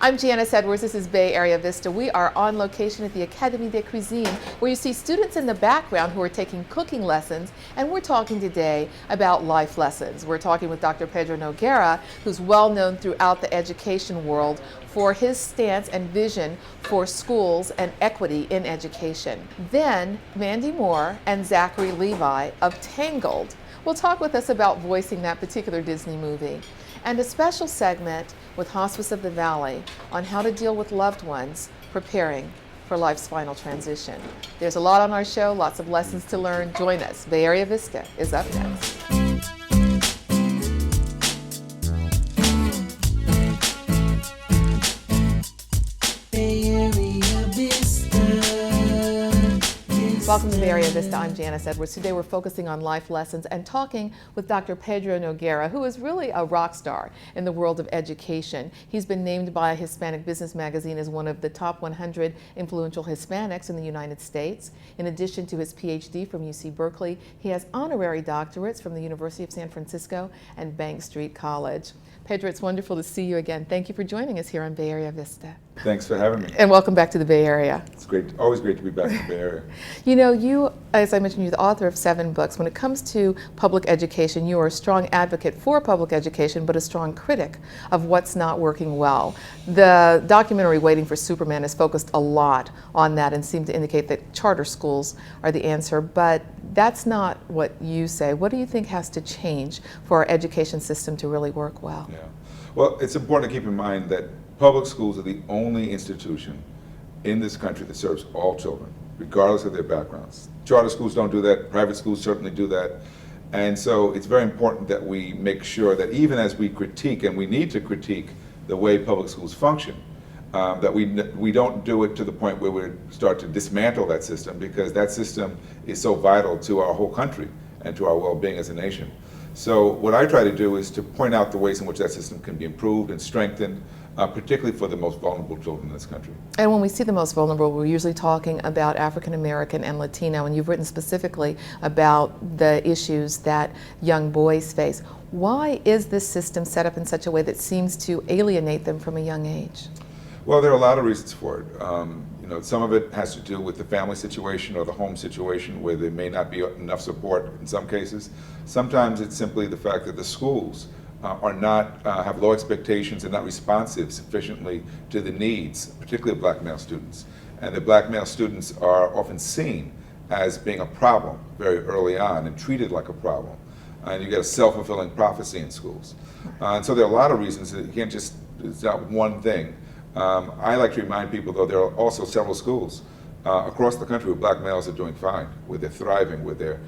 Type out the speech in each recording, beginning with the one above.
I'm Janice Edwards. This is Bay Area Vista. We are on location at the Académie de Cuisine, where you see students in the background who are taking cooking lessons, and we're talking today about life lessons. We're talking with Dr. Pedro Noguera, who's well known throughout the education world for his stance and vision for schools and equity in education. Then Mandy Moore and Zachary Levi of Tangled will talk with us about voicing that particular Disney movie. And a special segment with Hospice of the Valley on how to deal with loved ones preparing for life's final transition. There's a lot on our show, lots of lessons to learn. Join us. Bay Area Vista is up next. Welcome to Bay Area Vista. I'm Janice Edwards. Today we're focusing on life lessons and talking with Dr. Pedro Noguera, who is really a rock star in the world of education. He's been named by Hispanic Business Magazine as one of the top 100 influential Hispanics in the United States. In addition to his Ph.D. from UC-Berkeley, he has honorary doctorates from the University of San Francisco and Bank Street College. Pedro, it's wonderful to see you again. Thank you for joining us here on Bay Area Vista. Thanks for having me. And welcome back to the Bay Area. It's great, always great to be back in the Bay Area. You know, you, as I mentioned, you're the author of 7 books. When it comes to public education, you are a strong advocate for public education, but a strong critic of what's not working well. The documentary Waiting for Superman is focused a lot on that and seemed to indicate that charter schools are the answer, but that's not what you say. What do you think has to change for our education system to really work well? Yeah. Well, it's important to keep in mind that public schools are the only institution in this country that serves all children, regardless of their backgrounds. Charter schools don't do that, private schools certainly do that. And so it's very important that we make sure that even as we critique, and we need to critique the way public schools function, that we don't do it to the point where we start to dismantle that system, because that system is so vital to our whole country and to our well-being as a nation. So what I try to do is to point out the ways in which that system can be improved and strengthened, particularly for the most vulnerable children in this country. And when we see the most vulnerable, we're usually talking about African American and Latino, and you've written specifically about the issues that young boys face. Why is this system set up in such a way that seems to alienate them from a young age? Well, there are a lot of reasons for it. You know, some of it has to do with the family situation or the home situation, where there may not be enough support in some cases. Sometimes it's simply the fact that the schools are not, have low expectations and not responsive sufficiently to the needs, particularly of black male students. And the black male students are often seen as being a problem very early on and treated like a problem. And you get a self-fulfilling prophecy in schools. And so there are a lot of reasons that you can't just, it's not one thing. I like to remind people, though, there are also several schools across the country where black males are doing fine, where they're thriving, where they're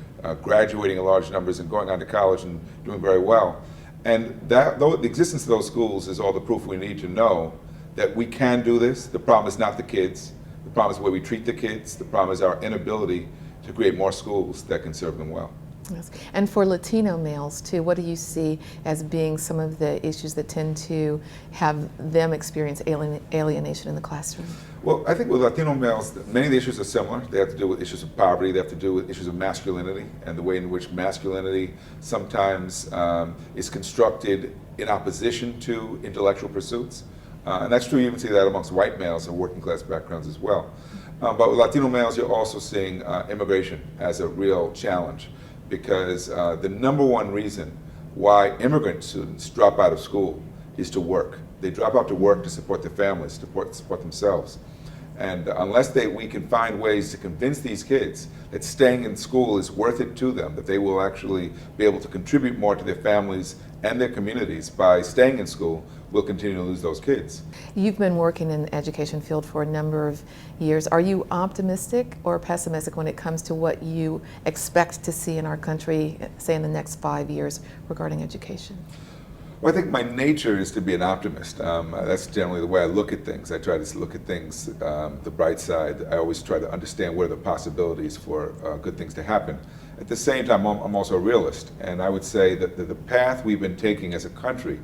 graduating in large numbers and going on to college and doing very well. And that, though the existence of those schools is all the proof we need to know that we can do this. The problem is not the kids. The problem is the way we treat the kids. The problem is our inability to create more schools that can serve them well. Yes. And for Latino males too, what do you see as being some of the issues that tend to have them experience alienation in the classroom? Well, I think with Latino males, many of the issues are similar. They have to do with issues of poverty, they have to do with issues of masculinity, and the way in which masculinity sometimes is constructed in opposition to intellectual pursuits. And that's true, you even see that amongst white males and working class backgrounds as well. But with Latino males, you're also seeing immigration as a real challenge, because the number one reason why immigrant students drop out of school is to work. They drop out to work to support their families, to support themselves. And unless we can find ways to convince these kids that staying in school is worth it to them, that they will actually be able to contribute more to their families and their communities by staying in school, we'll continue to lose those kids. You've been working in the education field for a number of years. Are you optimistic or pessimistic when it comes to what you expect to see in our country, say in the next 5 years, regarding education? Well, I think my nature is to be an optimist. That's generally the way I look at things. I try to look at things, the bright side. I always try to understand what are the possibilities for good things to happen. At the same time, I'm also a realist, and I would say that the path we've been taking as a country,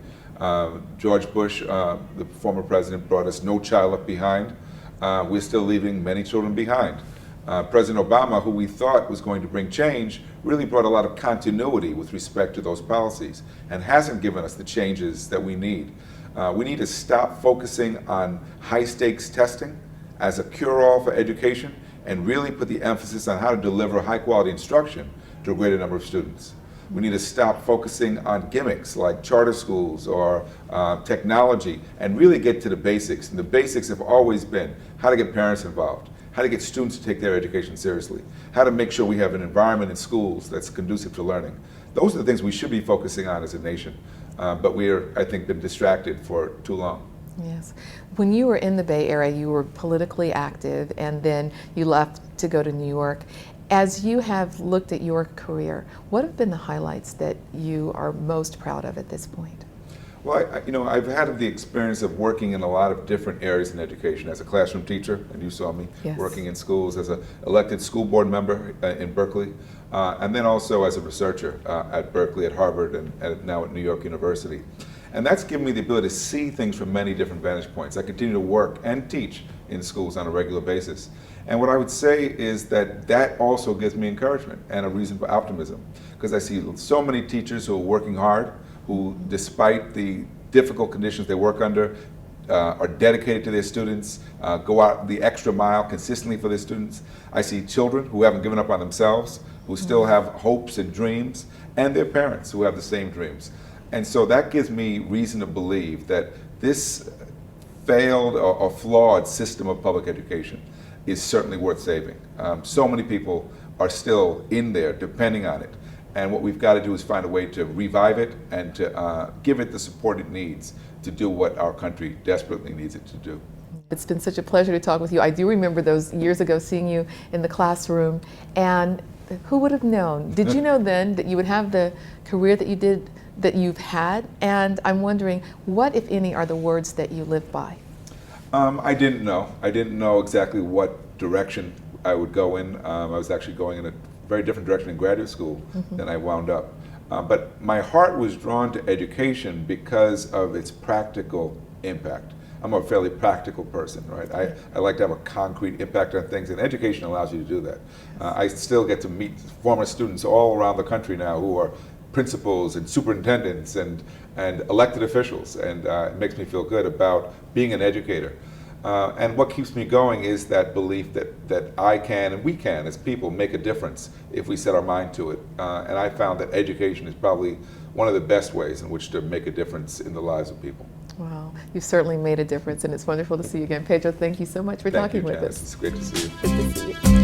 George Bush, the former president, brought us No Child Left Behind. We're still leaving many children behind. President Obama, who we thought was going to bring change, really brought a lot of continuity with respect to those policies and hasn't given us the changes that we need. We need to stop focusing on high-stakes testing as a cure-all for education and really put the emphasis on how to deliver high-quality instruction to a greater number of students. We need to stop focusing on gimmicks like charter schools or technology and really get to the basics. And the basics have always been how to get parents involved, how to get students to take their education seriously, how to make sure we have an environment in schools that's conducive to learning. Those are the things we should be focusing on as a nation. But we are, I think, been distracted for too long. Yes. When you were in the Bay Area, you were politically active, and then you left to go to New York. As you have looked at your career, what have been the highlights that you are most proud of at this point? Well, I've had the experience of working in a lot of different areas in education as a classroom teacher, and you saw me working in schools as an elected school board member in Berkeley, and then also as a researcher at Berkeley, at Harvard, and now at New York University. And that's given me the ability to see things from many different vantage points. I continue to work and teach in schools on a regular basis. And what I would say is that that also gives me encouragement and a reason for optimism, because I see so many teachers who are working hard, who, despite the difficult conditions they work under, are dedicated to their students, go out the extra mile consistently for their students. I see children who haven't given up on themselves, who still have hopes and dreams, and their parents who have the same dreams. And so that gives me reason to believe that this failed or flawed system of public education is certainly worth saving. So many people are still in there depending on it. And what we've got to do is find a way to revive it and to give it the support it needs to do what our country desperately needs it to do. It's been such a pleasure to talk with you. I do remember those years ago seeing you in the classroom, and who would have known? Did you know then that you would have the career that you did, that you've had? And I'm wondering, what, if any, are the words that you live by? I didn't know. I didn't know exactly what direction I would go in. I was actually going in a very different direction in graduate school than I wound up. But my heart was drawn to education because of its practical impact. I'm a fairly practical person, right? I like to have a concrete impact on things, and education allows you to do that. I still get to meet former students all around the country now who are principals and superintendents and elected officials, and it makes me feel good about being an educator. And what keeps me going is that belief that I can and we can as people make a difference if we set our mind to it. And I found that education is probably one of the best ways in which to make a difference in the lives of people. Wow, you've certainly made a difference, and it's wonderful to see you again. Pedro, thank you so much for talking with us. It's great to see you. Good to see you.